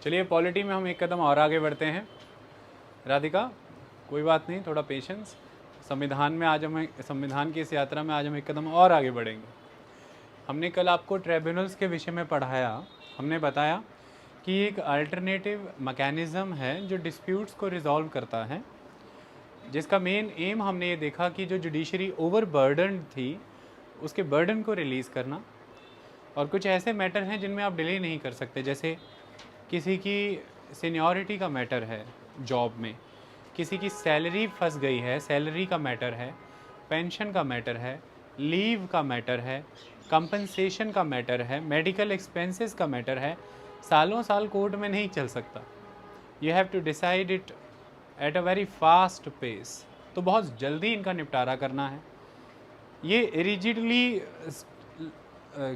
चलिए पॉलिटी में हम एक कदम और आगे बढ़ते हैं। राधिका, कोई बात नहीं, थोड़ा पेशेंस। संविधान की इस यात्रा में आज हम एक कदम और आगे बढ़ेंगे। हमने कल आपको ट्राइब्यूनल्स के विषय में पढ़ाया। हमने बताया कि एक अल्टरनेटिव मैकेनिज़्म है जो डिस्प्यूट्स को रिजॉल्व करता है, जिसका मेन एम हमने ये देखा कि जो जुडिशरी ओवरबर्डन थी उसके बर्डन को रिलीज़ करना। और कुछ ऐसे मैटर हैं जिनमें आप डिले नहीं कर सकते, जैसे किसी की सीनियरिटी का मैटर है जॉब में, किसी की सैलरी फंस गई है, सैलरी का मैटर है, पेंशन का मैटर है, लीव का मैटर है, कंपनसेशन का मैटर है, मेडिकल एक्सपेंसेस का मैटर है। सालों साल कोर्ट में नहीं चल सकता। You have to decide it at a very fast pace. तो बहुत जल्दी इनका निपटारा करना है। ये रिजिडली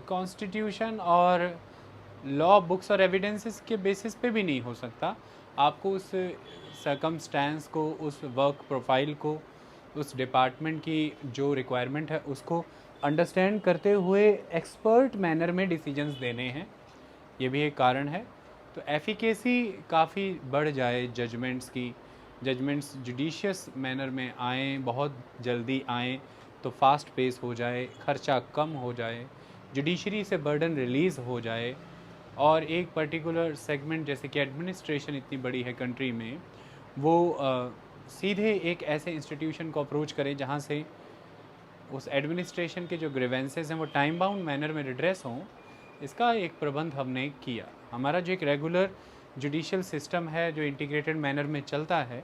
कॉन्स्टिट्यूशन और लॉ बुक्स और एविडेंसेस के बेसिस पे भी नहीं हो सकता। आपको उस सर्कमस्टेंस को, उस वर्क प्रोफाइल को, उस डिपार्टमेंट की जो रिक्वायरमेंट है उसको अंडरस्टैंड करते हुए एक्सपर्ट मैनर में डिसीजंस देने हैं। ये भी एक कारण है। तो एफिकेसी काफ़ी बढ़ जाए जजमेंट्स की, जजमेंट्स जुडिशियस मैनर में आएँ, बहुत जल्दी आएँ, तो फास्ट पेस हो जाए, खर्चा कम हो जाए, जुडिशरी से बर्डन रिलीज़ हो जाए, और एक पर्टिकुलर सेगमेंट जैसे कि एडमिनिस्ट्रेशन इतनी बड़ी है कंट्री में, वो सीधे एक ऐसे इंस्टीट्यूशन को अप्रोच करे जहाँ से उस एडमिनिस्ट्रेशन के जो ग्रीवेंसेस हैं वो टाइम बाउंड मैनर में रिड्रेस हों। इसका एक प्रबंध हमने किया। हमारा जो एक रेगुलर जुडिशियल सिस्टम है जो इंटीग्रेटेड मैनर में चलता है,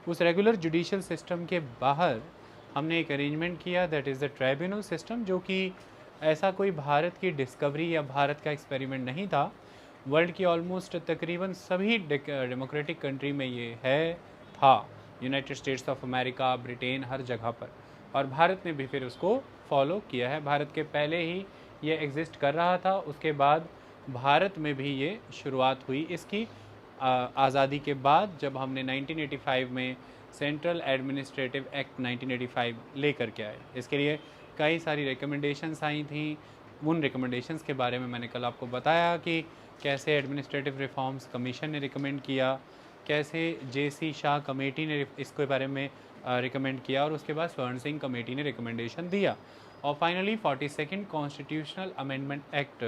उस रेगुलर जुडिशियल सिस्टम के बाहर हमने एक अरेंजमेंट किया, that is the tribunal system, जो कि ऐसा कोई भारत की डिस्कवरी या भारत का एक्सपेरिमेंट नहीं था। वर्ल्ड की ऑलमोस्ट तकरीबन सभी डेमोक्रेटिक कंट्री में ये है, था, United States of America, Britain, हर जगह पर। और भारत ने भी फिर उसको फॉलो किया है। भारत के पहले ही ये एग्जिस्ट कर रहा था, उसके बाद भारत में भी ये शुरुआत हुई इसकी आज़ादी के बाद, जब हमने 1985 में सेंट्रल एडमिनिस्ट्रेटिव एक्ट 1985 लेकर के आए। इसके लिए कई सारी रिकमेंडेशंस आई थी। उन रिकमेंडेशंस के बारे में मैंने कल आपको बताया कि कैसे एडमिनिस्ट्रेटिव रिफॉर्म्स कमीशन ने रिकमेंड किया, कैसे जेसी शाह कमेटी ने इसके बारे में रिकमेंड किया, और उसके बाद स्वर्ण सिंह कमेटी ने रिकमेंडेशन दिया, और finally 42nd constitutional amendment act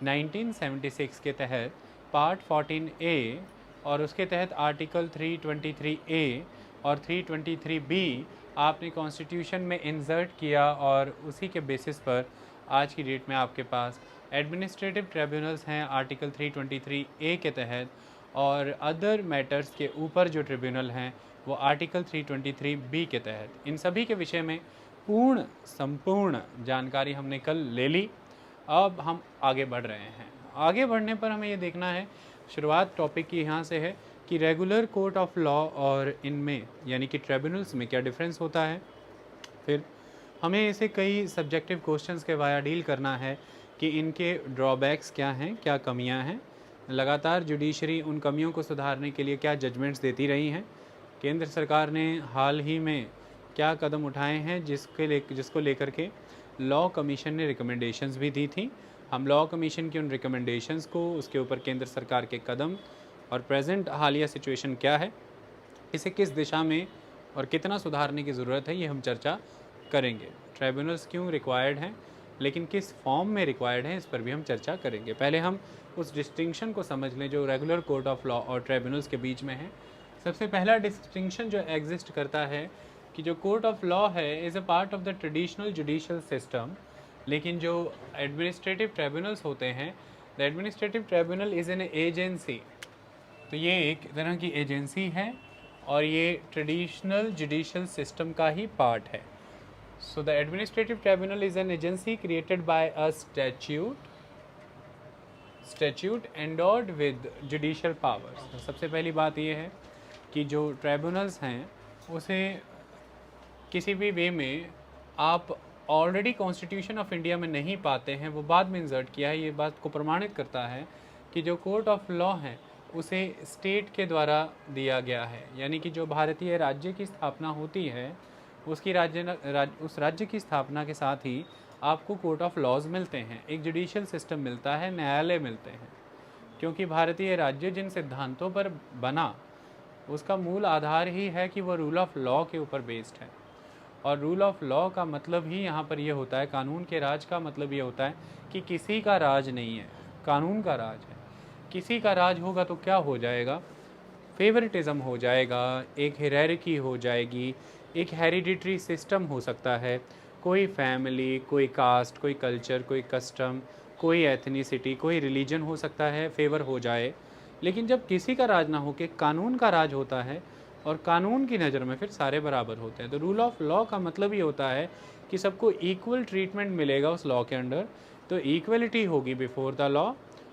1976 के तहत पार्ट 14A और उसके तहत आर्टिकल 323A और 323B आपने कॉन्स्टिट्यूशन में इंसर्ट किया, और उसी के बेसिस पर आज की डेट में आपके पास एडमिनिस्ट्रेटिव ट्रिब्यूनल्स हैं आर्टिकल 323A के तहत, और अदर मैटर्स के ऊपर जो ट्रिब्यूनल हैं वो आर्टिकल 323B के तहत। इन सभी के विषय में संपूर्ण जानकारी हमने कल ले ली। अब हम आगे बढ़ रहे हैं। आगे बढ़ने पर हमें ये देखना है, शुरुआत टॉपिक की यहाँ से है कि रेगुलर कोर्ट ऑफ लॉ और इनमें यानी कि ट्रिब्यूनल्स में क्या डिफरेंस होता है। फिर हमें इसे कई सब्जेक्टिव क्वेश्चंस के वाया डील करना है कि इनके ड्रॉबैक्स क्या हैं, क्या कमियां हैं, लगातार जुडिशरी उन कमियों को सुधारने के लिए क्या जजमेंट्स देती रही हैं, केंद्र सरकार ने हाल ही में क्या कदम उठाए हैं जिसको लेकर के लॉ कमीशन ने रिकमेंडेशंस भी दी थी। हम लॉ कमीशन की उन रिकमेंडेशंस को, उसके ऊपर केंद्र सरकार के कदम और प्रेजेंट हालिया सिचुएशन क्या है, इसे किस दिशा में और कितना सुधारने की ज़रूरत है, ये हम चर्चा करेंगे। ट्राइब्यूनल्स क्यों रिक्वायर्ड हैं, लेकिन किस फॉर्म में रिक्वायर्ड हैं, इस पर भी हम चर्चा करेंगे। पहले हम उस डिस्टिंक्शन को समझ लें जो रेगुलर कोर्ट ऑफ लॉ और ट्राइब्यूनल्स के बीच में है। सबसे पहला डिस्टिंक्शन जो एग्जिस्ट करता है कि जो कोर्ट ऑफ लॉ है is a part of the traditional judicial system, लेकिन जो एडमिनिस्ट्रेटिव ट्रिब्यूनल्स होते हैं, the administrative tribunal is an agency. तो ये एक तरह की एजेंसी है और ये ट्रेडिशनल जुडिशियल सिस्टम का ही पार्ट है। So the administrative tribunal is an agency created by a statute endowed with judicial powers. सबसे पहली बात ये है कि जो ट्रिब्यूनल्स हैं उसे किसी भी वे में आप ऑलरेडी कॉन्स्टिट्यूशन ऑफ इंडिया में नहीं पाते हैं, वो बाद में इंसर्ट किया है। ये बात को प्रमाणित करता है कि जो कोर्ट ऑफ लॉ है उसे स्टेट के द्वारा दिया गया है, यानी कि जो भारतीय राज्य की स्थापना होती है उसकी उस राज्य की स्थापना के साथ ही आपको कोर्ट ऑफ लॉज मिलते हैं, एक जुडिशियल सिस्टम मिलता है, न्यायालय मिलते हैं। क्योंकि भारतीय राज्य जिन सिद्धांतों पर बना उसका मूल आधार ही है कि वो रूल ऑफ लॉ के ऊपर बेस्ड है। और रूल ऑफ लॉ का मतलब ही यहाँ पर ये होता है, कानून के राज का मतलब ये होता है कि किसी का राज नहीं है, कानून का राज है। किसी का राज होगा तो क्या हो जाएगा, फेवरेटिज्म हो जाएगा, एक हियरार्की हो जाएगी, एक हेरिडिटरी सिस्टम हो सकता है, कोई फैमिली, कोई कास्ट, कोई कल्चर, कोई कस्टम, कोई एथनिसिटी, कोई रिलीजन हो सकता है फेवर हो जाए। लेकिन जब किसी का राज ना हो के कानून का राज होता है और कानून की नज़र में फिर सारे बराबर होते हैं। तो रूल ऑफ लॉ का मतलब ये होता है कि सबको इक्वल ट्रीटमेंट मिलेगा उस लॉ के अंडर। तो इक्वलिटी होगी बिफोर द लॉ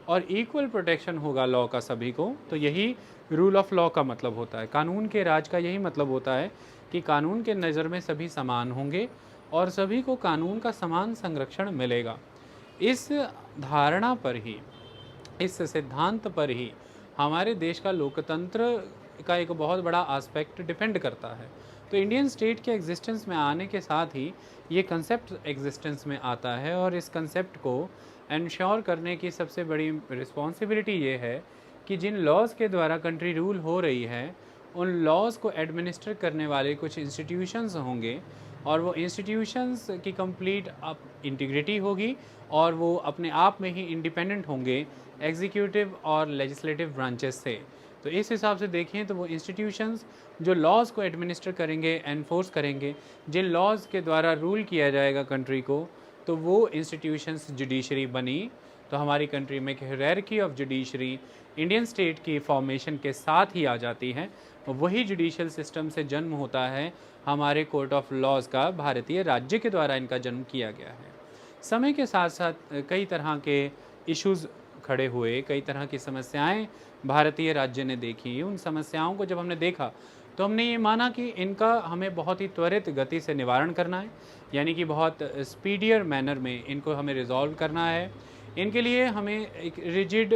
और इक्वल प्रोटेक्शन होगा लॉ का सभी को। तो यही रूल ऑफ लॉ का मतलब होता है। कानून के राज का यही मतलब होता है कि कानून के नज़र में सभी समान होंगे और सभी को कानून का समान संरक्षण मिलेगा। इस धारणा पर ही, इस सिद्धांत पर ही हमारे देश का लोकतंत्र का एक बहुत बड़ा एस्पेक्ट डिपेंड करता है। तो इंडियन स्टेट के एग्जिस्टेंस में आने के साथ ही ये कंसेप्ट एग्जिस्टेंस में आता है और इस कंसेप्ट को इंश्योर करने की सबसे बड़ी रिस्पॉन्सिबिलिटी ये है कि जिन लॉज़ के द्वारा कंट्री रूल हो रही है उन लॉज़ को एडमिनिस्टर करने वाले कुछ इंस्टीट्यूशंस होंगे और वो इंस्टीट्यूशंस की कंप्लीट इंटीग्रिटी होगी और वो अपने आप में ही इंडिपेंडेंट होंगे एग्जीक्यूटिव और लेजिस्लेटिव ब्रांचेस से। तो इस हिसाब से देखें तो वो इंस्टीट्यूशंस जो लॉज़ को एडमिनिस्टर करेंगे, एनफोर्स करेंगे, जिन लॉज़ के द्वारा रूल किया जाएगा कंट्री को, तो वो इंस्टीट्यूशंस जुडिशरी बनी। तो हमारी कंट्री में एक hierarchy of judiciary Indian state की फॉर्मेशन के साथ ही आ जाती है। वही जुडिशियल सिस्टम से जन्म होता है हमारे कोर्ट ऑफ लॉज़ का, भारतीय राज्य के द्वारा इनका जन्म किया गया है। समय के साथ साथ कई तरह के इश्यूज़ खड़े हुए, कई तरह की समस्याएं भारतीय राज्य ने देखी। उन समस्याओं को जब हमने देखा तो हमने ये माना कि इनका हमें बहुत ही त्वरित गति से निवारण करना है, यानी कि बहुत स्पीडियर मैनर में इनको हमें रिजॉल्व करना है। इनके लिए हमें एक rigid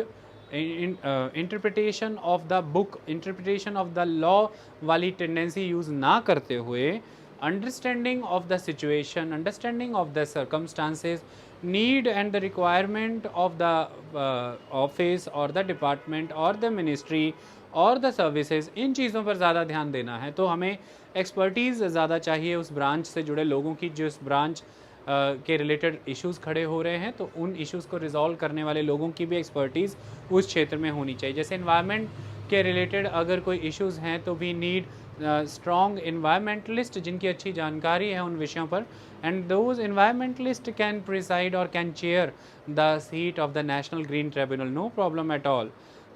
interpretation of the book, interpretation of the law वाली टेंडेंसी यूज़ ना करते हुए understanding of the situation, understanding of the circumstances, need and the requirement of the office or the department or the ministry और the services, इन चीज़ों पर ज़्यादा ध्यान देना है। तो हमें एक्सपर्टीज़ ज़्यादा चाहिए उस ब्रांच से जुड़े लोगों की, जो इस ब्रांच के रिलेटेड इश्यूज़ खड़े हो रहे हैं, तो उन इश्यूज़ को रिजॉल्व करने वाले लोगों की भी एक्सपर्टीज़ उस क्षेत्र में होनी चाहिए। जैसे इन्वायरमेंट के रिलेटेड अगर कोई इश्यूज़ हैं तो वी नीड स्ट्रॉन्ग इन्वायरमेंटलिस्ट जिनकी अच्छी जानकारी है उन विषयों पर, and those environmentalist can preside और can chair the seat of the national green tribunal, no problem at all,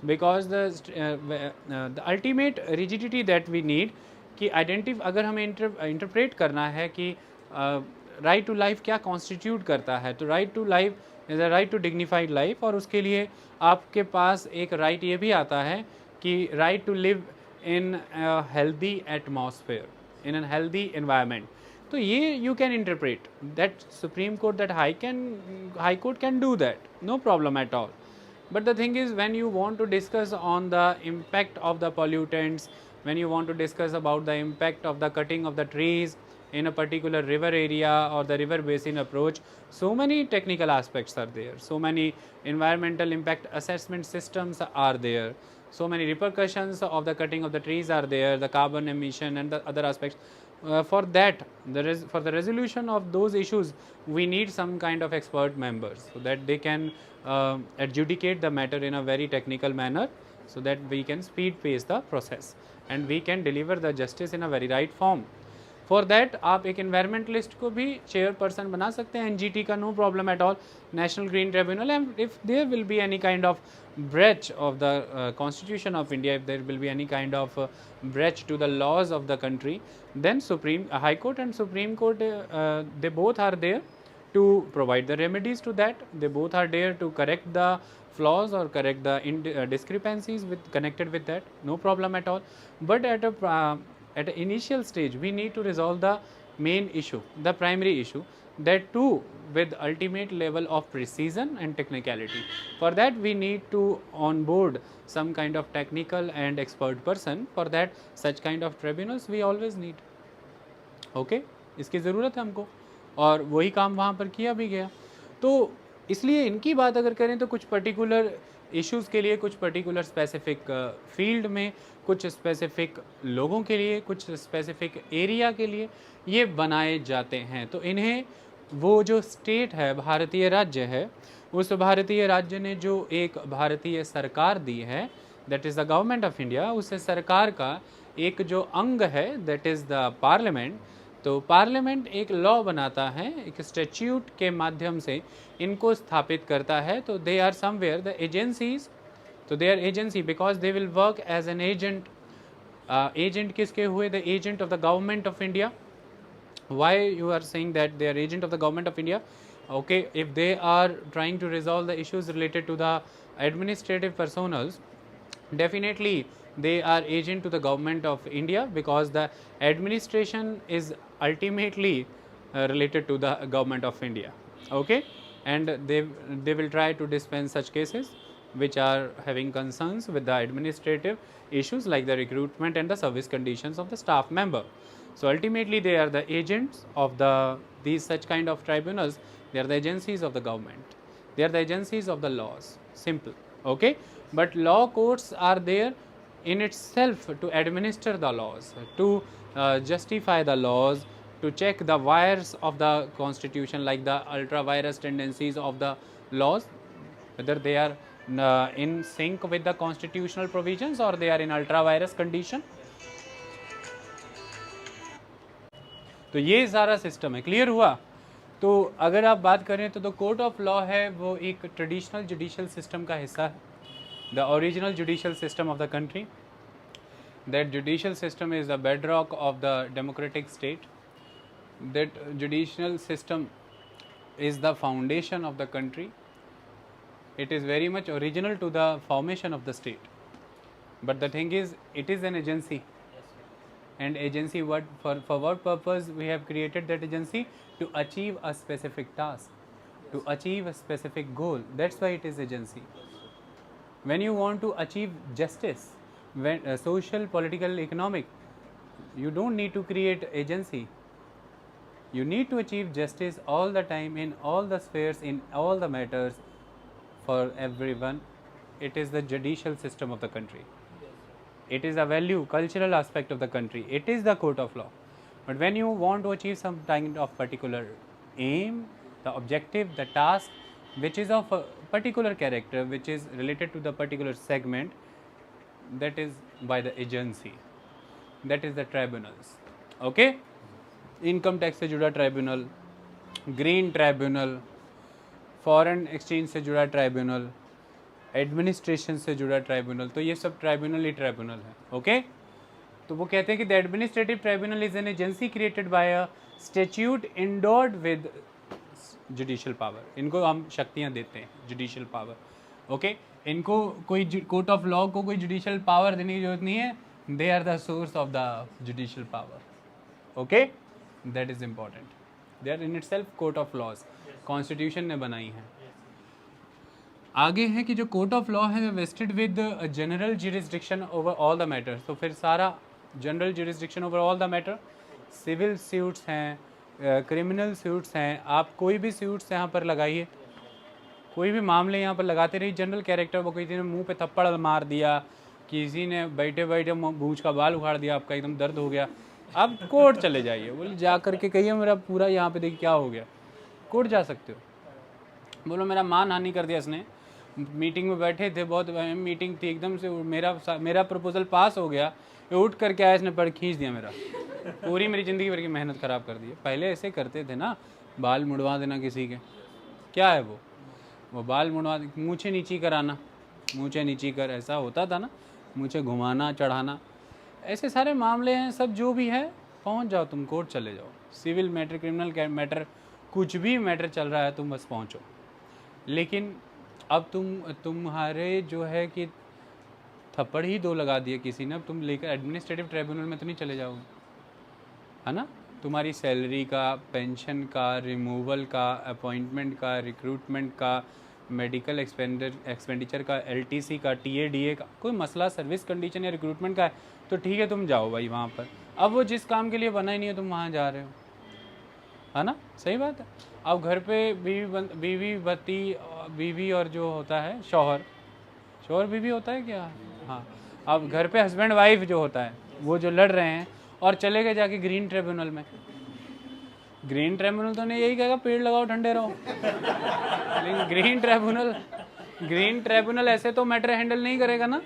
because the ultimate rigidity that we need कि अगर हमें इंटरप्रेट करना है कि राइट टू लाइफ क्या कॉन्स्टिट्यूट करता है, तो right to life is a right to dignified life, और उसके लिए आपके पास एक राइट ये भी आता है कि right to live in a healthy atmosphere, in a healthy environment. तो ये you can interpret that Supreme Court, that High Court can do that, no problem at all. But the thing is, when you want to discuss on the impact of the pollutants, when you want to discuss about the impact of the cutting of the trees in a particular river area or the river basin approach, so many technical aspects are there, so many environmental impact assessment systems are there, so many repercussions of the cutting of the trees are there, the carbon emission and the other aspects. For that, for the resolution of those issues, we need some kind of expert members so that they can adjudicate the matter in a very technical manner, so that we can speed pace the process and we can deliver the justice in a very right form. For that आप एक environmentalist को भी chairperson बना सकते हैं NGT का, no problem at all, national green tribunal, and if there will be any kind of breach of the Constitution of India, if there will be any kind of breach to the laws of the country, then High Court and Supreme Court, they both are there to provide the remedies to that. They both are there to correct the flaws or correct the discrepancies connected with that, no problem at all. But at an initial stage, we need to resolve the main issue, the primary issue, that too with ultimate level of precision and technicality. For that, we need to onboard some kind of technical and expert person. For that, such kind of tribunals we always need. Okay? इसकी ज़रूरत है हमको, और वही काम वहाँ पर किया भी गया। तो इसलिए इनकी बात अगर करें तो कुछ पर्टिकुलर इश्यूज़ के लिए, कुछ पर्टिकुलर स्पेसिफिक फील्ड में, कुछ स्पेसिफिक लोगों के लिए, कुछ स्पेसिफिक एरिया के लिए ये बनाए जाते हैं। तो इन्हें वो जो स्टेट है, भारतीय राज्य है, उस भारतीय राज्य ने जो एक भारतीय सरकार दी है, that is the government of India, उस सरकार का एक जो अंग है दैट इज़ द पार्लियामेंट। तो पार्लियामेंट एक लॉ बनाता है, एक स्टैट्यूट के माध्यम से इनको स्थापित करता है। तो they are somewhere the agencies, तो they are agency because they will work as an agent. Agent किसके हुए? The agent of the government of India. Why you are saying that they are agent of the government of India? Okay, if they are trying to resolve the issues related to the administrative personals, definitely they are agent to the government of India, because the administration is ultimately related to the government of India. Okay, and they will try to dispense such cases which are having concerns with the administrative issues like the recruitment and the service conditions of the staff member. So ultimately they are the agents of these such kind of tribunals. They are the agencies of the government, they are the agencies of the laws, simple. Okay, but law courts are there in itself to administer the laws, to justify the laws, to check the wires of the constitution, like the ultra virus tendencies of the laws, whether they are in sync with the constitutional provisions or they are in ultra virus condition. तो ये सारा system है, clear हुआ? तो अगर आप बात करें तो कोर्ट ऑफ लॉ है वो एक ट्रेडिशनल जुडिशियल सिस्टम का हिस्सा है, the original judicial system of the country. That judicial system is the bedrock of the democratic state. That judicial system is the foundation of the country. It is very much original to the formation of the state, but the thing is it is an agency. And agency, what for what purpose we have created that agency? To achieve a specific task, to achieve a specific goal. That's why it is agency. When you want to achieve justice, when social, political, economic, you don't need to create agency. You need to achieve justice all the time, in all the spheres, in all the matters, for everyone. It is the judicial system of the country. It is a value, cultural aspect of the country. It is the court of law. But when you want to achieve some kind of particular aim, the objective, the task, which is of a particular character, which is related to the particular segment, that is by the agency. That is the tribunals. Okay? Income tax से जुड़ा tribunal, green tribunal, foreign exchange से जुड़ा tribunal, administration से जुड़ा tribunal, तो ये सब tribunal ही tribunal है. ओके, तो वो कहते हैं कि the administrative tribunal is an agency created by a statute endowed with judicial power. इनको हम शक्तियाँ देते हैं, जुडिशियल पावर. ओके, इनको कोई कोर्ट ऑफ लॉ को कोई जुडिशियल पावर देने की जरूरत नहीं है. They are the source of the judicial power. Okay, that is important. They are in itself court of laws, constitution ने बनाई है. आगे है कि जो कोर्ट ऑफ लॉ है vested with general jurisdiction over all the matters. तो फिर सारा general jurisdiction over all the matter. Civil suits हैं, क्रिमिनल सूट्स हैं, आप कोई भी सूट्स यहाँ पर लगाइए, कोई भी मामले यहाँ पर लगाते रहिए. जनरल कैरेक्टर, वो किसी ने मुंह पे थप्पड़ मार दिया, किसी ने बैठे बैठे मूंछ का बाल उखाड़ दिया, आपका एकदम दर्द हो गया, अब कोर्ट चले जाइए. बोले जा करके कहिए मेरा पूरा यहाँ पे देखिए क्या हो गया, कोर्ट जा सकते हो. बोलो मेरा मान हानि कर दिया इसने, मीटिंग में बैठे थे, बहुत मीटिंग थी, एकदम से मेरा प्रपोजल पास हो गया, उठ करके आया, इसने पढ़ खींच दिया मेरा, पूरी मेरी ज़िंदगी भर की मेहनत ख़राब कर दी. पहले ऐसे करते थे ना, बाल मुड़वा देना किसी के, क्या है वो बाल मुड़वा, मूछें नीची कराना, मूछें नीची कर, ऐसा होता था ना, मूछें घुमाना चढ़ाना, ऐसे सारे मामले हैं सब. जो भी है पहुंच जाओ, तुम कोर्ट चले जाओ. सिविल मैटर, क्रिमिनल मैटर, कुछ भी मैटर चल रहा है तुम बस पहुंचो. लेकिन अब तुम्हारे जो है कि थप्पड़ ही 2 लगा दिए किसी ने, अब तुम लेकर एडमिनिस्ट्रेटिव ट्राइब्यूनल में तो नहीं चले जाओगे, है ना. तुम्हारी सैलरी का, पेंशन का, रिमूवल का, अपॉइंटमेंट का, रिक्रूटमेंट का, मेडिकल एक्सपेंडिचर का, LTC का, TADA का, कोई मसला सर्विस कंडीशन या रिक्रूटमेंट का है तो ठीक है तुम जाओ भाई वहाँ पर. अब वो जिस काम के लिए बना ही नहीं है तुम वहाँ जा रहे हो, है ना. सही बात है. अब घर पे बीवी और जो होता है शौहर, शोहर बीवी होता है क्या? हाँ। अब घर पे हस्बैंड वाइफ जो होता है वो जो लड़ रहे हैं और चले गए जाके ग्रीन ट्रिब्यूनल में, ग्रीन ट्रिब्यूनल तो नहीं यही कहेगा पेड़ लगाओ ठंडे रहो, लेकिन ग्रीन ट्रिब्यूनल ऐसे तो मैटर हैंडल नहीं करेगा ना।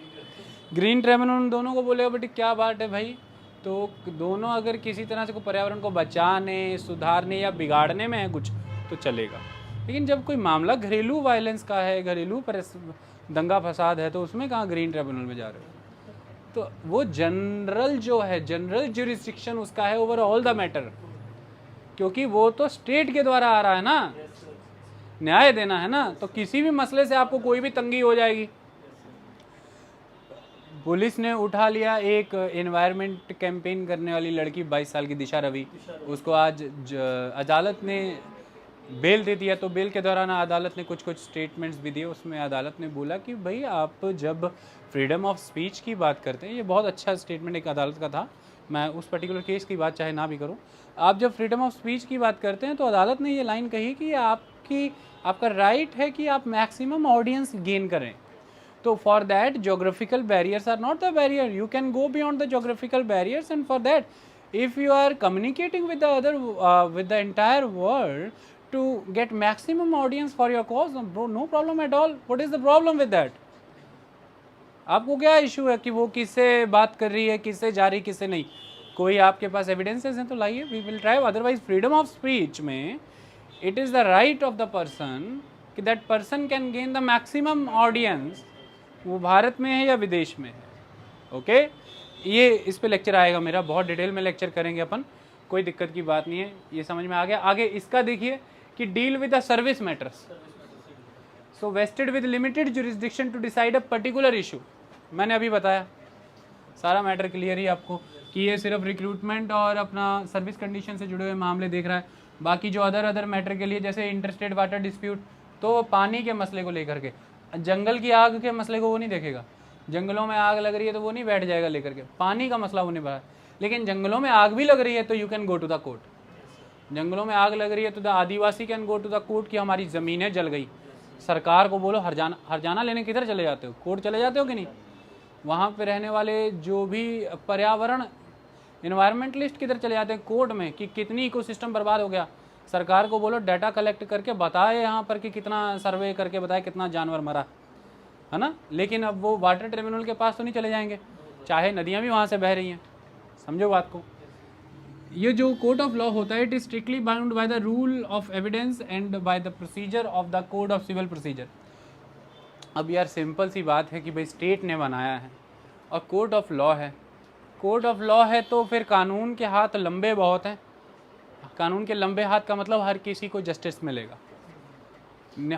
ग्रीन ट्रिब्यूनल दोनों को बोलेगा बेटी क्या बात है भाई, तो दोनों अगर किसी तरह से को पर्यावरण को बचाने, सुधारने या बिगाड़ने में है कुछ तो चलेगा। लेकिन जब कोई मामला घरेलू वायलेंस का है, घरेलू दंगा फसाद है, तो उसमें कहाँ ग्रीन ट्रिब्यूनल में जा रहे हो? तो वो जनरल जो है, जनरल ज्यूरिसडिक्शन उसका है ओवर ऑल द मैटर, क्योंकि वो तो स्टेट के द्वारा आ रहा है ना, न्याय देना है ना। तो किसी भी मसले से आपको कोई भी तंगी हो जाएगी। पुलिस ने उठा लिया एक एनवायरनमेंट कैंपेन करने वाली लड़की 22 साल की दिशा रवि, उसको आज अदालत ने बेल दे दिया। तो बेल के दौरान अदालत ने कुछ स्टेटमेंट्स भी दिए। उसमें अदालत ने बोला कि भाई आप जब फ्रीडम ऑफ स्पीच की बात करते हैं, ये बहुत अच्छा स्टेटमेंट एक अदालत का था, मैं उस पर्टिकुलर केस की बात चाहे ना भी करूं, आप जब फ्रीडम ऑफ स्पीच की बात करते हैं तो अदालत ने ये लाइन कही कि आपका राइट है कि आप मैक्सिमम ऑडियंस गेन करें। तो for that geographical barriers are not the barrier, you can go beyond the geographical barriers, and for that if you are communicating with the other with the entire world to get maximum audience for your cause, no problem at all. What is the problem with that? आपको क्या issue है कि वो किससे बात कर रही है, किससे जा रही, किससे नहीं? कोई आपके पास एविडेंसेस हैं तो लाइए, we will try. Otherwise freedom of speech में it is the right of the person कि that person can gain the maximum audience, वो भारत में है या विदेश में है। ओके, ये इस पे लेक्चर आएगा मेरा, बहुत डिटेल में लेक्चर करेंगे अपन, कोई दिक्कत की बात नहीं है, ये समझ में आ गया। आगे इसका देखिए कि deal with the service matters, so vested with limited jurisdiction to decide a particular issue. मैंने अभी बताया, सारा मैटर क्लियर ही आपको कि ये सिर्फ रिक्रूटमेंट और अपना सर्विस कंडीशन से जुड़े हुए मामले देख रहा है। बाकी जो अदर मैटर के लिए, जैसे इंटरस्टेट वाटर डिस्प्यूट, तो पानी के मसले को लेकर के, जंगल की आग के मसले को वो नहीं देखेगा। जंगलों में आग लग रही है तो वो नहीं बैठ जाएगा लेकर के, पानी का मसला वो नहीं बढ़ा। लेकिन जंगलों में आग भी लग रही है तो you can go to the court. जंगलों में आग लग रही है तो the adivasi can go to the court कि हमारी ज़मीनें जल गई। सरकार को बोलो हरजाना लेने किधर चले जाते हो? कोर्ट चले जाते हो कि नहीं? वहाँ पे रहने वाले जो भी पर्यावरण इन्वायरमेंटलिस्ट किधर चले जाते हैं? कोर्ट में, कि कितनी इकोसिस्टम बर्बाद हो गया। सरकार को बोलो डाटा कलेक्ट करके बताए यहाँ पर कि कितना सर्वे करके बताए कितना जानवर मरा, है ना। लेकिन अब वो वाटर ट्रिब्यूनल के पास तो नहीं चले जाएंगे, चाहे नदियाँ भी वहाँ से बह रही हैं। समझो बात को। ये जो कोर्ट ऑफ लॉ होता है, it is strictly bound by the rule of evidence and by the procedure of the code of civil procedure. अब यार सिंपल सी बात है कि भाई स्टेट ने बनाया है और कोर्ट ऑफ लॉ है। कोर्ट ऑफ लॉ है तो फिर कानून के हाथ लंबे बहुत हैं। कानून के लंबे हाथ का मतलब हर किसी को जस्टिस मिलेगा,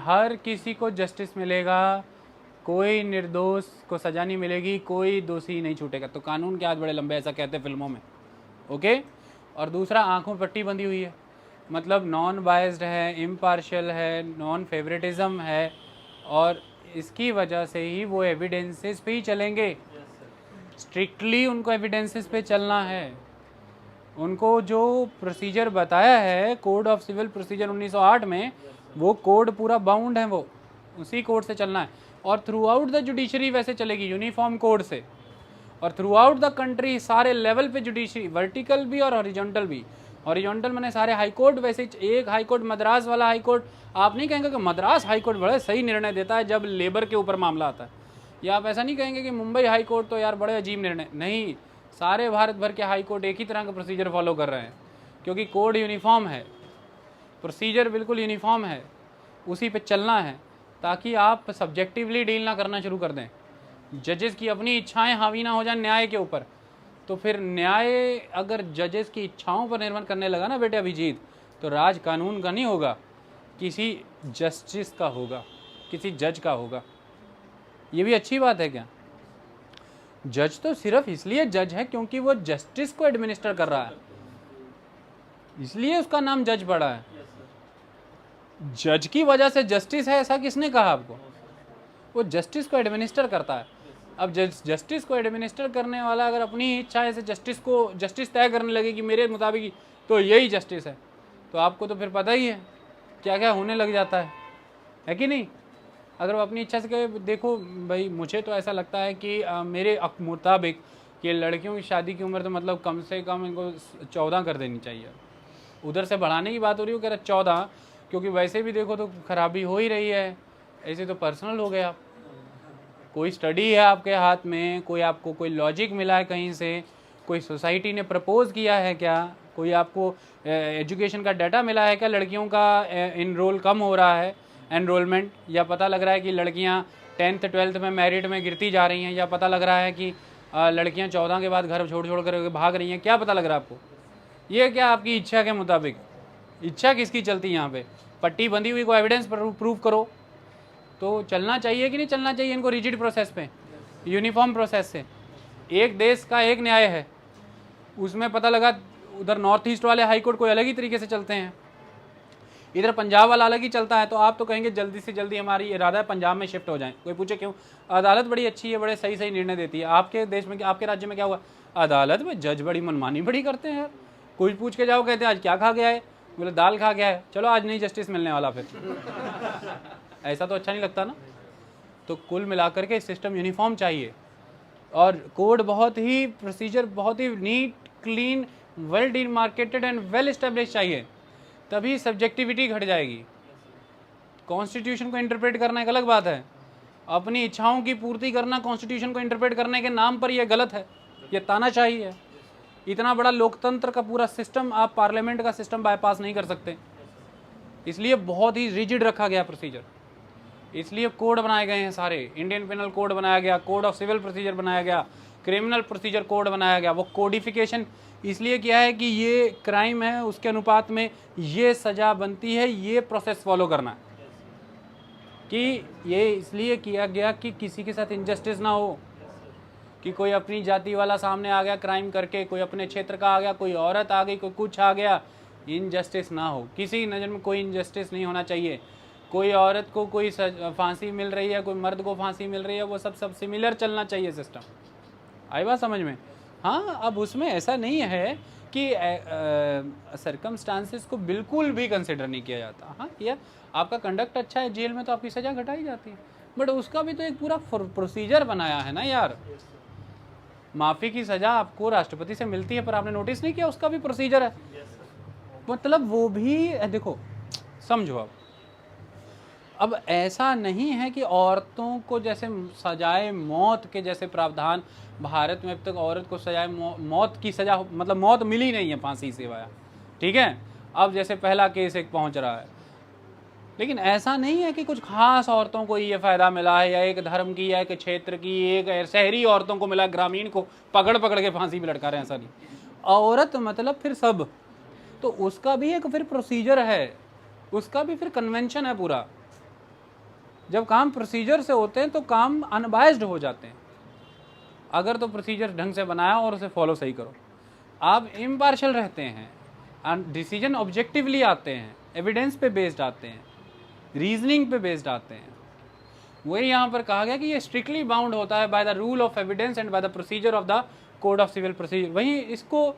हर किसी को जस्टिस मिलेगा, कोई निर्दोष को सज़ा नहीं मिलेगी, कोई दोषी नहीं छूटेगा। तो कानून के हाथ बड़े लंबे, ऐसा कहते हैं फिल्मों में। ओके। और दूसरा, आंखों में पट्टी बंधी हुई है, मतलब नॉन बायस्ड है, इम्पार्शियल है, नॉन फेवरेटिज्म है, और इसकी वजह से ही वो एविडेंसेस पे ही चलेंगे। स्ट्रिक्टली उनको एविडेंसेस पे चलना है। उनको जो प्रोसीजर बताया है कोड ऑफ सिविल प्रोसीजर 1908 में, वो कोड पूरा बाउंड है, वो उसी कोड से चलना है। और थ्रू आउट द जुडिशरी वैसे चलेगी, यूनिफॉर्म कोड से। और थ्रू आउट द कंट्री सारे लेवल पे जुडिशरी, वर्टिकल भी और हॉरिजॉन्टल भी। हॉरिजॉन्टल मैंने सारे हाई कोर्ट, वैसे एक हाई कोर्ट मद्रास वाला हाई कोर्ट, आप नहीं कहेंगे कि मद्रास हाई कोर्ट बड़े सही निर्णय देता है जब लेबर के ऊपर मामला आता है, या आप ऐसा नहीं कहेंगे कि मुंबई हाई कोर्ट तो यार बड़े अजीब निर्णय। नहीं, सारे भारत भर के हाई कोर्ट एक ही तरह का प्रोसीजर फॉलो कर रहे हैं, क्योंकि कोड यूनिफॉर्म है, प्रोसीजर बिल्कुल यूनिफॉर्म है, उसी पे चलना है, ताकि आप सब्जेक्टिवली डील ना करना शुरू कर दें। जजेस की अपनी इच्छाएं हावी ना हो जाए न्याय के ऊपर, तो फिर न्याय अगर जजेस की इच्छाओं पर निर्भर करने लगा ना बेटे अभिजीत, तो राज कानून का नहीं होगा, किसी जस्टिस का होगा, किसी जज का होगा। ये भी अच्छी बात है क्या? जज तो सिर्फ इसलिए जज है क्योंकि वो जस्टिस को एडमिनिस्टर कर रहा है, इसलिए उसका नाम जज पड़ा है। जज की वजह से जस्टिस है ऐसा किसने कहा आपको? वो जस्टिस को एडमिनिस्टर करता है। अब जस्टिस को एडमिनिस्टर करने वाला अगर अपनी इच्छा से जस्टिस तय करने लगे कि मेरे मुताबिक तो यही जस्टिस है, तो आपको तो फिर पता ही है क्या क्या होने लग जाता है कि नहीं। अगर वो अपनी इच्छा से कहे देखो भाई मुझे तो ऐसा लगता है कि मेरे मुताबिक कि लड़कियों की शादी की उम्र तो मतलब कम से कम इनको 14 कर देनी चाहिए। उधर से बढ़ाने की बात हो रही हो, कह रहा 14, क्योंकि वैसे भी देखो तो खराबी हो ही रही है। ऐसे तो पर्सनल हो गया। कोई स्टडी है आपके हाथ में, कोई आपको कोई लॉजिक मिला है कहीं से, कोई सोसाइटी ने प्रपोज किया है क्या, कोई आपको एजुकेशन का डाटा मिला है क्या, लड़कियों का इनरोल कम हो रहा है एनरोलमेंट, या पता लग रहा है कि लड़कियां 10th 12th में मेरिट में गिरती जा रही हैं, या पता लग रहा है कि लड़कियां 14 के बाद घर छोड़ छोड़ कर भाग रही हैं, क्या पता लग रहा है आपको? ये क्या आपकी इच्छा के मुताबिक? इच्छा किसकी चलती है यहाँ पे? पट्टी बंधी हुई को एविडेंस प्रूफ करो। तो चलना चाहिए कि नहीं चलना चाहिए इनको रिजिड प्रोसेस पे, यूनिफॉर्म प्रोसेस से? एक देश का एक न्याय है, उसमें पता लगा उधर नॉर्थ ईस्ट वाले हाई कोर्ट कोई अलग ही तरीके से चलते हैं, इधर पंजाब वाला अलग ही चलता है। तो आप तो कहेंगे जल्दी से जल्दी हमारी इरादा है पंजाब में शिफ्ट हो जाएं। कोई पूछे क्यों? अदालत बड़ी अच्छी है, बड़े सही सही निर्णय देती है। आपके देश में, आपके राज्य में क्या हुआ? अदालत में जज बड़ी मनमानी बड़ी करते हैं यार। कोई पूछ के जाओ, कहते हैं आज क्या खा गया है, बोले दाल खा गया है, चलो आज नहीं जस्टिस मिलने वाला फिर। ऐसा तो अच्छा नहीं लगता ना। तो कुल मिलाकर के सिस्टम यूनिफॉर्म चाहिए, और कोड बहुत ही, प्रोसीजर बहुत ही neat, clean, well demarcated and well establish चाहिए, तभी सब्जेक्टिविटी घट जाएगी। कॉन्स्टिट्यूशन को इंटरप्रेट करना एक अलग बात है, अपनी इच्छाओं की पूर्ति करना कॉन्स्टिट्यूशन को इंटरप्रेट करने के नाम पर यह गलत है, यह तानाशाही है। इतना बड़ा लोकतंत्र का पूरा सिस्टम आप पार्लियामेंट का सिस्टम बाईपास नहीं कर सकते, इसलिए बहुत ही रिजिड रखा गया प्रोसीजर, इसलिए कोड बनाए गए हैं सारे। इंडियन पेनल कोड बनाया गया, कोड ऑफ सिविल प्रोसीजर बनाया गया, क्रिमिनल प्रोसीजर कोड बनाया गया। वो कोडिफिकेशन इसलिए किया है कि ये क्राइम है, उसके अनुपात में ये सज़ा बनती है, ये प्रोसेस फॉलो करना है। कि ये इसलिए किया गया कि किसी के साथ इनजस्टिस ना हो, कि कोई अपनी जाति वाला सामने आ गया क्राइम करके, कोई अपने क्षेत्र का आ गया, कोई औरत आ गई, कोई कुछ आ गया, इनजस्टिस ना हो। किसी नज़र में कोई इनजस्टिस नहीं होना चाहिए। कोई औरत को कोई फांसी मिल रही है, कोई मर्द को फांसी मिल रही है, वो सब सिमिलर चलना चाहिए सिस्टम। आई बात समझ में? हाँ, अब उसमें ऐसा नहीं है कि सरकमस्टांसेस को बिल्कुल भी कंसिडर नहीं किया जाता। हाँ यार, आपका कंडक्ट अच्छा है जेल में तो आपकी सज़ा घटाई जाती है, बट उसका भी तो एक पूरा प्रोसीजर बनाया है ना यार। माफ़ी की सज़ा आपको राष्ट्रपति से मिलती है, पर आपने नोटिस नहीं किया, उसका भी प्रोसीजर है। मतलब वो भी देखो, समझो अब ऐसा नहीं है कि औरतों को जैसे सजाए मौत के जैसे प्रावधान, भारत में अब तक औरत को सजाए मौत की सज़ा मतलब मौत मिली नहीं है फांसी सिवाय, ठीक है। अब जैसे पहला केस एक पहुंच रहा है, लेकिन ऐसा नहीं है कि कुछ खास औरतों को ये फ़ायदा मिला है, या एक धर्म की, या एक क्षेत्र की, एक शहरी औरतों को मिला, ग्रामीण को पकड़ पकड़ के फांसी पे लटका रहे हैं, ऐसा नहीं। औरत मतलब फिर सब, तो उसका भी एक फिर प्रोसीजर है, उसका भी फिर कन्वेंशन है पूरा। जब काम प्रोसीजर से होते हैं तो काम अनबायस्ड हो जाते हैं। अगर तो प्रोसीजर ढंग से बनाया और उसे फॉलो सही करो, आप इम्पार्शियल रहते हैं, डिसीजन ऑब्जेक्टिवली आते हैं, एविडेंस पे बेस्ड आते हैं, रीजनिंग पे बेस्ड आते हैं। वही यहाँ पर कहा गया कि ये स्ट्रिक्टली बाउंड होता है by the rule of evidence and by the procedure of the code of civil procedure. वही इसको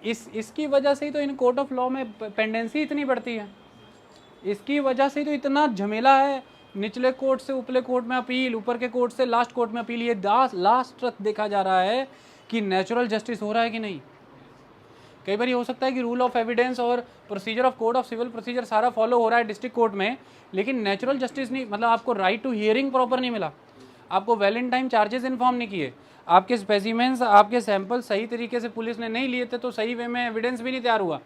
इसकी वजह से ही तो इन कोर्ट ऑफ लॉ में पेंडेंसी इतनी बढ़ती है, इसकी वजह से तो इतना झमेला है। निचले कोर्ट से उपले कोर्ट में अपील, ऊपर के कोर्ट से लास्ट कोर्ट में अपील, ये लास्ट तक देखा जा रहा है कि नेचुरल जस्टिस हो रहा है कि नहीं। कई बार ये हो सकता है कि रूल ऑफ एविडेंस और procedure of code of civil procedure सारा फॉलो हो रहा है डिस्ट्रिक्ट कोर्ट में, लेकिन नेचुरल जस्टिस नहीं, मतलब आपको राइट टू हियरिंग प्रॉपर नहीं मिला, आपको well in time charges inform नहीं किए, आपके स्पेसिमेंस, आपके सैंपल सही तरीके से पुलिस ने नहीं लिए थे, तो सही वे में एविडेंस भी नहीं तैयार हुआ,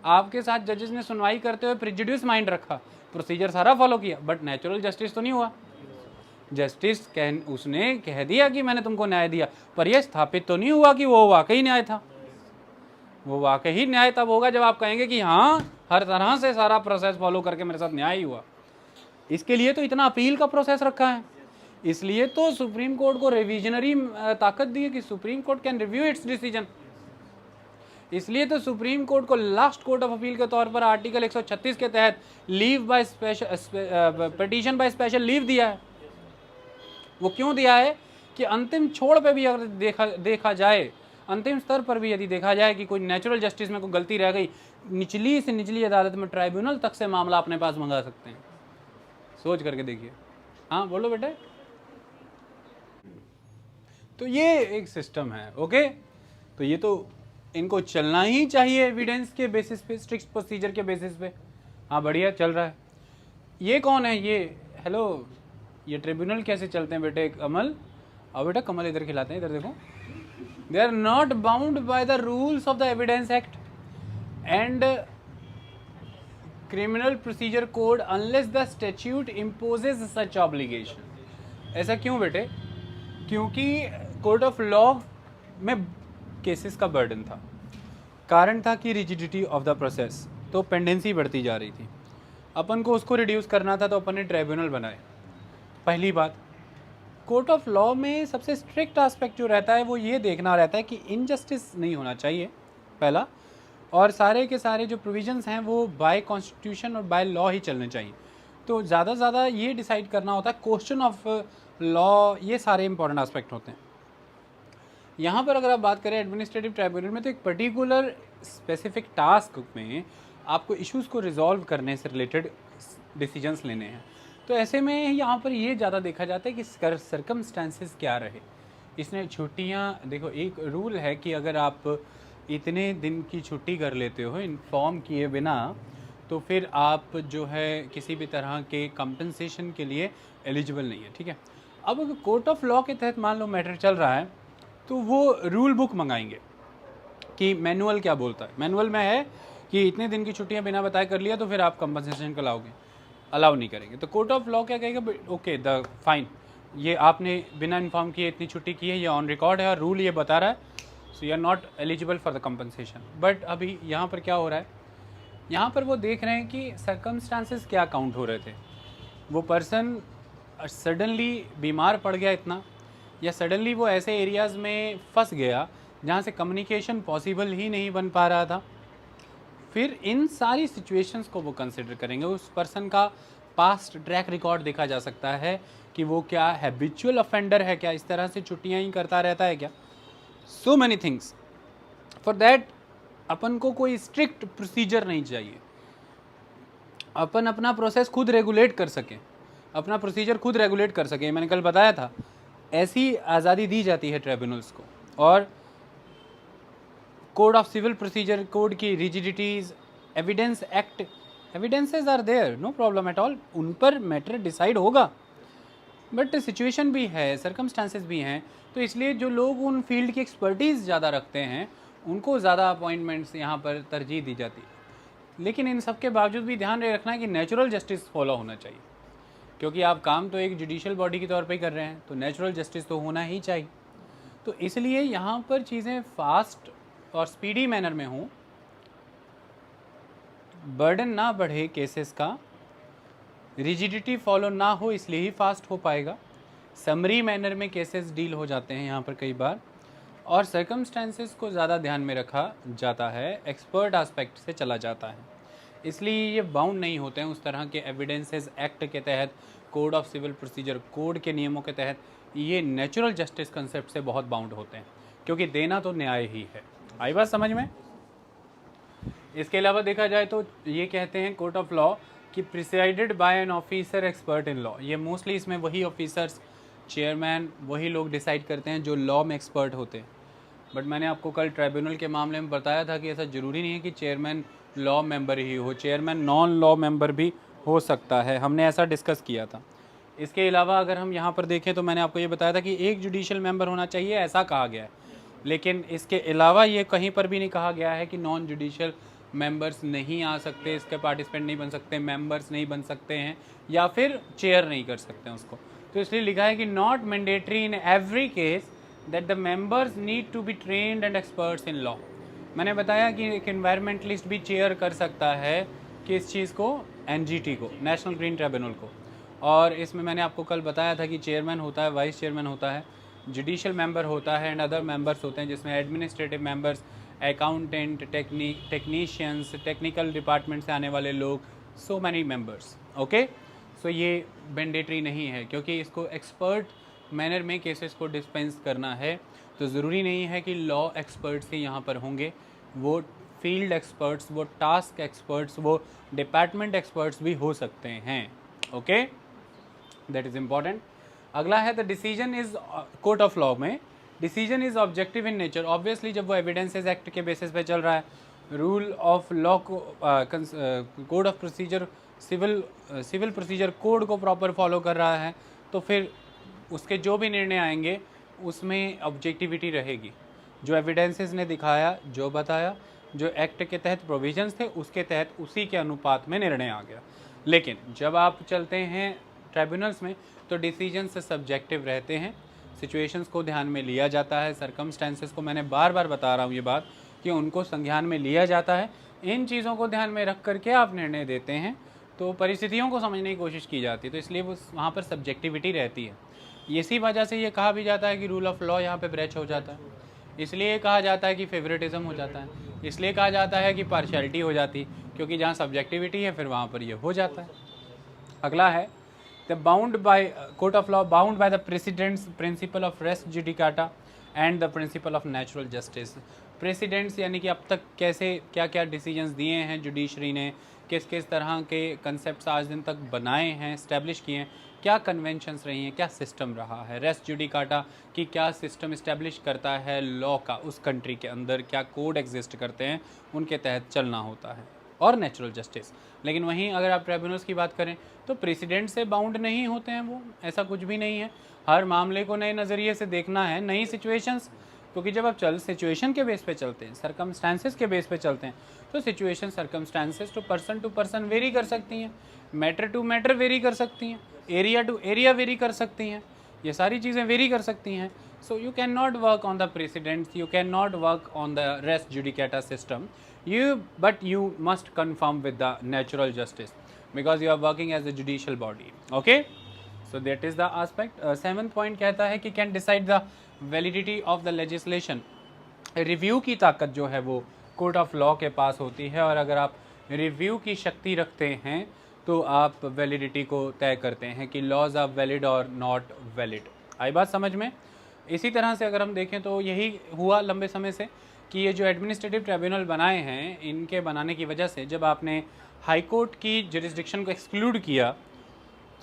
आपके साथ जजेस ने सुनवाई करते हुए प्रिजुडिस माइंड रखा, प्रोसीजर सारा फॉलो किया, बट नेचुरल जस्टिस तो नहीं हुआ। जस्टिस उसने कह दिया कि मैंने तुमको न्याय दिया, पर यह स्थापित तो नहीं हुआ कि वो वाकई न्याय था। वो वाकई न्याय तब होगा जब आप कहेंगे कि हाँ, हर तरह से सारा प्रोसेस फॉलो करके मेरे साथ न्याय ही हुआ। इसके लिए तो इतना अपील का प्रोसेस रखा है, इसलिए तो सुप्रीम कोर्ट को रिविजनरी ताकत दी है कि supreme court can review it's decision. इसलिए तो सुप्रीम कोर्ट को लास्ट कोर्ट ऑफ अपील के तौर पर आर्टिकल 136 के तहत leave by special, petition by special leave दिया है। वो क्यों दिया है कि अंतिम छोड़ पे भी अगर देखा जाए, अंतिम स्तर पर भी यदि देखा जाए कि कोई नेचुरल जस्टिस में कोई गलती रह गई, निचली से निचली अदालत में ट्राइब्यूनल तक से मामला अपने पास मंगा सकते हैं। सोच करके देखिए। हाँ बोलो बेटे। तो ये एक सिस्टम है। ओके, तो ये तो इनको चलना ही चाहिए एविडेंस के बेसिस पे, स्ट्रिक्ट प्रोसीजर के बेसिस पे। हाँ बढ़िया चल रहा है। ये कौन है ये? हेलो, ये ट्रिब्यूनल कैसे चलते हैं बेटे? कमल, और बेटा कमल इधर खिलाते हैं, इधर देखो। They are not bound by the rules of the evidence act and criminal procedure code unless the statute imposes such obligation. ऐसा क्यों बेटे? क्योंकि कोर्ट ऑफ लॉ में केसेस का बर्डन था, कारण था कि रिजिडिटी ऑफ द प्रोसेस, तो पेंडेंसी बढ़ती जा रही थी। अपन को उसको रिड्यूस करना था, तो अपन ने ट्राइब्यूनल बनाए। पहली बात, कोर्ट ऑफ लॉ में सबसे स्ट्रिक्ट एस्पेक्ट जो रहता है वो ये देखना रहता है कि इनजस्टिस नहीं होना चाहिए, पहला, और सारे के सारे जो प्रोविजंस हैं वो बाय कॉन्स्टिट्यूशन और बाय लॉ ही चलने चाहिए। तो ज़्यादा से ज़्यादा ये डिसाइड करना होता है, क्वेश्चन ऑफ लॉ, ये सारे इंपॉर्टेंट एस्पेक्ट होते हैं। यहाँ पर अगर आप बात करें एडमिनिस्ट्रेटिव ट्राइब्यूनल में, तो एक पर्टिकुलर स्पेसिफिक टास्क में आपको इश्यूज़ को रिजॉल्व करने से रिलेटेड डिसीजंस लेने हैं। तो ऐसे में यहाँ पर ये ज़्यादा देखा जाता है कि सर्कमस्टेंसेस क्या रहे। इसने छुट्टियाँ, देखो एक रूल है कि अगर आप इतने दिन की छुट्टी कर लेते हो इन्फॉर्म किए बिना, तो फिर आप जो है किसी भी तरह के कंपनसेशन के लिए एलिजिबल नहीं है, ठीक है। अब अगर कोर्ट ऑफ लॉ के तहत मान लो मैटर चल रहा है, तो वो रूल बुक मंगाएंगे कि मैनुअल क्या बोलता है। मैनुअल में है कि इतने दिन की छुट्टियां बिना बताए कर लिया तो फिर आप कंपनसेशन का अलाउ नहीं करेंगे। तो कोर्ट ऑफ लॉ क्या कहेगा? ओके द फाइन, ये आपने बिना इन्फॉर्म किए इतनी छुट्टी की है, ये ऑन रिकॉर्ड है और रूल ये बता रहा है, so you are not eligible for the compensation. But अभी यहाँ पर क्या हो रहा है? यहाँ पर वो देख रहे हैं कि सर्कमस्टांसेस क्या काउंट हो रहे थे। वो पर्सन सडनली बीमार पड़ गया इतना, या सडनली वो ऐसे एरियाज़ में फंस गया जहाँ से कम्युनिकेशन पॉसिबल ही नहीं बन पा रहा था। फिर इन सारी सिचुएशंस को वो कंसिडर करेंगे। उस पर्सन का पास्ट ट्रैक रिकॉर्ड देखा जा सकता है कि वो क्या हैबिचुअल ऑफेंडर है, क्या इस तरह से छुट्टियाँ ही करता रहता है क्या, so many things. For that अपन को कोई स्ट्रिक्ट प्रोसीजर नहीं चाहिए, अपन अपना प्रोसेस खुद रेगुलेट कर सकें, अपना प्रोसीजर खुद रेगुलेट कर सकें। मैंने कल बताया था, ऐसी आज़ादी दी जाती है ट्राइब्यूनल्स को। और code of civil procedure code की rigidities, evidence act, evidences are there, no problem at all, उन पर मैटर डिसाइड होगा। बट सिचुएशन भी है, सर्कमस्टांसेस भी हैं, तो इसलिए जो लोग उन फील्ड की एक्सपर्टीज़ ज़्यादा रखते हैं उनको ज़्यादा अपॉइंटमेंट्स यहाँ पर तरजीह दी जाती है। लेकिन इन सब के बावजूद भी ध्यान रखना है कि नेचुरल जस्टिस फॉलो होना चाहिए, क्योंकि आप काम तो एक जुडिशियल बॉडी के तौर पे कर रहे हैं, तो नेचुरल जस्टिस तो होना ही चाहिए। तो इसलिए यहाँ पर चीज़ें फास्ट और स्पीडी मैनर में हों, बर्डन ना बढ़े केसेस का, रिजिडिटी फॉलो ना हो, इसलिए ही फास्ट हो पाएगा। समरी मैनर में केसेस डील हो जाते हैं यहाँ पर कई बार, और सर्कमस्टेंसेस को ज़्यादा ध्यान में रखा जाता है, एक्सपर्ट एस्पेक्ट से चला जाता है, इसलिए ये बाउंड नहीं होते हैं उस तरह के एविडेंसेस एक्ट के तहत, code of civil procedure code के नियमों के तहत। ये नेचुरल जस्टिस कंसेप्ट से बहुत बाउंड होते हैं, क्योंकि देना तो न्याय ही है। आई बात समझ में? इसके अलावा देखा जाए तो ये कहते हैं कोर्ट ऑफ लॉ कि presided bye an officer expert in law. ये मोस्टली इसमें वही ऑफिसर्स, चेयरमैन, वही लोग डिसाइड करते हैं जो लॉ में एक्सपर्ट होते हैं। बट मैंने आपको कल ट्राइब्यूनल के मामले में बताया था कि ऐसा ज़रूरी नहीं है कि चेयरमैन लॉ मेंबर ही हो, चेयरमैन नॉन लॉ मेंबर भी हो सकता है, हमने ऐसा डिस्कस किया था। इसके अलावा अगर हम यहाँ पर देखें तो मैंने आपको ये बताया था कि एक जुडिशियल मेंबर होना चाहिए, ऐसा कहा गया है। लेकिन इसके अलावा ये कहीं पर भी नहीं कहा गया है कि नॉन जुडिशियल मेंबर्स नहीं आ सकते, इसके पार्टिसिपेंट नहीं बन सकते, मेंबर्स नहीं बन सकते हैं, या फिर चेयर नहीं कर सकते हैं उसको। तो इसलिए लिखा है कि not mandatory in every case that the members need to be trained and experts in law. मैंने बताया कि एक एनवायरमेंटलिस्ट भी चेयर कर सकता है किस चीज़ को, एनजीटी को, नेशनल ग्रीन ट्रिब्यूनल को। और इसमें मैंने आपको कल बताया था कि चेयरमैन होता है, वाइस चेयरमैन होता है, जुडिशियल मेंबर होता है एंड अदर मेंबर्स होते हैं, जिसमें administrative members, accountant, technicians, technical department से आने वाले लोग, सो मैनी मेंबर्स। ओके, सो ये मैंडेटरी नहीं है, क्योंकि इसको एक्सपर्ट मैनर में केसेस को डिस्पेंस करना है, तो ज़रूरी नहीं है कि लॉ एक्सपर्ट्स ही यहाँ पर होंगे, वो फील्ड एक्सपर्ट्स, वो टास्क एक्सपर्ट्स, वो डिपार्टमेंट एक्सपर्ट्स भी हो सकते हैं। Okay, that is important. अगला है the decision is court of law में decision is objective in nature. Obviously जब वो एविडेंसेस एक्ट के बेसिस पे चल रहा है, रूल ऑफ लॉ को code of procedure civil procedure code को प्रॉपर फॉलो कर रहा है, तो फिर उसके जो भी निर्णय आएंगे उसमें ऑब्जेक्टिविटी रहेगी। जो एविडेंसेस ने दिखाया, जो बताया, जो एक्ट के तहत प्रोविजंस थे उसके तहत उसी के अनुपात में निर्णय आ गया। लेकिन जब आप चलते हैं ट्राइब्यूनल्स में तो डिसीजंस सब्जेक्टिव रहते हैं, सिचुएशंस को ध्यान में लिया जाता है, सर्कमस्टेंसेस को मैंने बार बार बता रहा हूँ ये बात कि उनको संज्ञान में लिया जाता है। इन चीज़ों को ध्यान में रख करके आप निर्णय देते हैं, तो परिस्थितियों को समझने की कोशिश की जाती है, तो इसलिए वो वहाँ पर सब्जेक्टिविटी रहती है। इसी वजह से ये कहा भी जाता है कि रूल ऑफ लॉ यहाँ पे ब्रेच हो जाता है, इसलिए कहा जाता है कि फेवरेटिज्म हो जाता है, इसलिए कहा जाता है कि पार्शियलिटी हो जाती है, क्योंकि जहाँ सब्जेक्टिविटी है फिर वहाँ पर ये हो जाता है। अगला है the bound by court of law bound by the precedents principle of res judicata and the principle of natural justice. Precedents यानी कि अब तक कैसे क्या क्या डिसीजंस दिए हैं जुडिशरी ने, किस किस तरह के कंसेप्ट्स आज दिन तक बनाए हैं, इस्टेब्लिश किए हैं, क्या कन्वेंशंस रही हैं, क्या सिस्टम रहा है। रेस जुडिकाटा कि क्या सिस्टम इस्टेब्लिश करता है लॉ का उस कंट्री के अंदर, क्या कोड एग्जिस्ट करते हैं, उनके तहत चलना होता है, और नेचुरल जस्टिस। लेकिन वहीं अगर आप ट्रिब्यूनल्स की बात करें तो प्रेसिडेंट से बाउंड नहीं होते हैं वो, ऐसा कुछ भी नहीं है। हर मामले को नए नज़रिए से देखना है, नई सिचुएशंस, क्योंकि जब आप सिचुएशन के बेस पे चलते हैं, सरकमस्टांसेस के बेस पे चलते हैं, तो situation circumstances to person vary कर सकती हैं, मैटर टू मैटर वेरी कर सकती हैं, एरिया टू एरिया वेरी कर सकती हैं, ये सारी चीज़ें वेरी कर सकती हैं। So you can not work on the precedents, you can not work on the res judicata system, but you must conform with the natural justice because you are working as a judicial body. Okay, so that is the aspect. Seventh point कहता है कि can decide the validity of the legislation. Review की ताकत जो है वो court of law के पास होती है, और अगर आप रिव्यू की शक्ति रखते हैं तो आप वैलिडिटी को तय करते हैं कि लॉज आर वैलिड और नॉट वैलिड। आई बात समझ में? इसी तरह से अगर हम देखें तो यही हुआ लंबे समय से कि ये जो एडमिनिस्ट्रेटिव ट्रिब्यूनल बनाए हैं, इनके बनाने की वजह से जब आपने हाई कोर्ट की जुरिस्डिक्शन को एक्सक्लूड किया,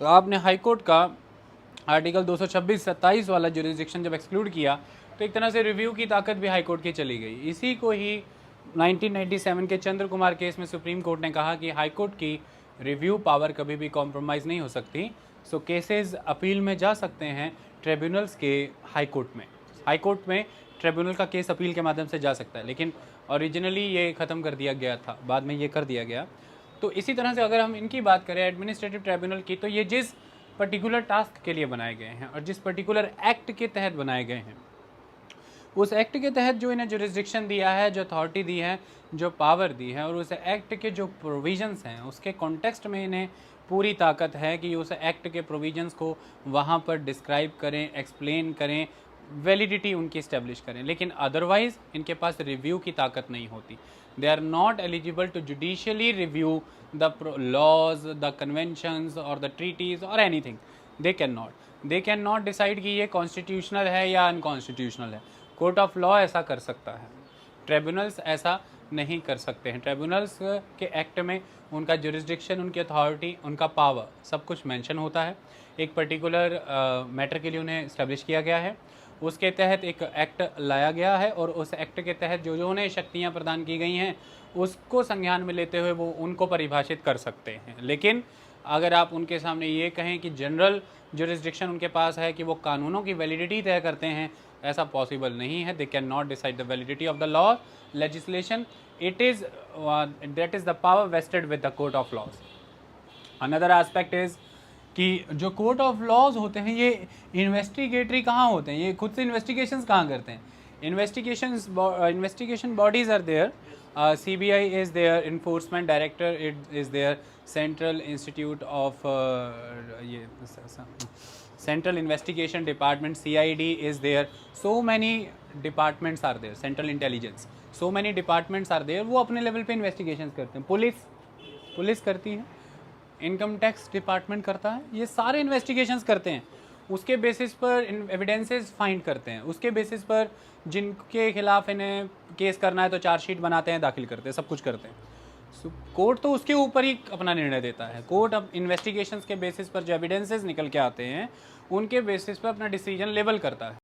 तो आपने हाई कोर्ट का आर्टिकल 226-27 वाला जुरिस्डिक्शन जब एक्सक्लूड किया, तो एक तरह से रिव्यू की ताकत भी हाई कोर्ट की चली गई। इसी को ही 1997 के चंद्र कुमार केस में सुप्रीम कोर्ट ने कहा कि हाई कोर्ट की रिव्यू पावर कभी भी कॉम्प्रोमाइज़ नहीं हो सकती। सो केसेस अपील में जा सकते हैं ट्रिब्यूनल्स के हाई कोर्ट में। हाई कोर्ट में ट्रिब्यूनल का केस अपील के माध्यम से जा सकता है, लेकिन ओरिजिनली ये ख़त्म कर दिया गया था, बाद में ये कर दिया गया। तो इसी तरह से अगर हम इनकी बात करें एडमिनिस्ट्रेटिव ट्रिब्यूनल की, तो ये जिस पर्टिकुलर टास्क के लिए बनाए गए हैं और जिस पर्टिकुलर एक्ट के तहत बनाए गए हैं, उस एक्ट के तहत जो इन्हें जुरिस्डिक्शन दिया है, जो अथॉरिटी दी है, जो पावर दी है, और उस एक्ट के जो प्रोविजंस हैं उसके कॉन्टेक्स्ट में इन्हें पूरी ताकत है कि उस एक्ट के प्रोविजंस को वहाँ पर डिस्क्राइब करें, एक्सप्लेन करें, वैलिडिटी उनकी इस्टेब्लिश करें। लेकिन अदरवाइज़ इनके पास रिव्यू की ताकत नहीं होती। They are not eligible to judicially review the laws, the conventions और द ट्रीटीज़ और anything. They can not decide कि ये कॉन्स्टिट्यूशनल है या अनकॉन्स्टिट्यूशनल है। कोर्ट ऑफ लॉ ऐसा कर सकता है, ट्रिब्यूनल्स ऐसा नहीं कर सकते हैं। ट्रिब्यूनल्स के एक्ट में उनका जुरिस्डिक्शन, उनकी अथॉरिटी, उनका पावर सब कुछ मेंशन होता है। एक पर्टिकुलर मैटर के लिए उन्हें इस्टेब्लिश किया गया है, उसके तहत एक एक्ट लाया गया है, और उस एक्ट के तहत जो जो उन्हें शक्तियाँ प्रदान की गई हैं उसको संज्ञान में लेते हुए वो उनको परिभाषित कर सकते हैं। लेकिन अगर आप उनके सामने ये कहें कि जनरल जुरिस्डिक्शन उनके पास है कि वो कानूनों की वैलिडिटी तय करते हैं, ऐसा पॉसिबल नहीं है। They can not decide the validity of the law legislation. It is that is the power vested with the court of laws. Another aspect is कि जो कोर्ट ऑफ लॉज होते हैं ये इन्वेस्टिगेटरी कहाँ होते हैं, ये खुद से इन्वेस्टिगेशंस कहाँ करते हैं। Investigation bodies are there, CBI is there, enforcement director is there, central institute of ये central investigation department CID is there, so many departments are there, central intelligence, so many departments are there. वो अपने level पे investigation करते हैं। Police करती है, income tax department करता है, ये सारे इन्वेस्टिगेशंस करते हैं। उसके बेसिस पर एविडेंसेस फाइंड करते हैं, उसके बेसिस पर जिनके खिलाफ इन्हें केस करना है तो चार्जशीट बनाते हैं, दाखिल करते हैं, सब कुछ करते हैं। कोर्ट तो उसके ऊपर ही अपना निर्णय देता है। कोर्ट अब इन्वेस्टिगेशंस के बेसिस पर जो एविडेंसेस निकल के आते हैं, उनके बेसिस पर अपना डिसीजन लेवल करता है।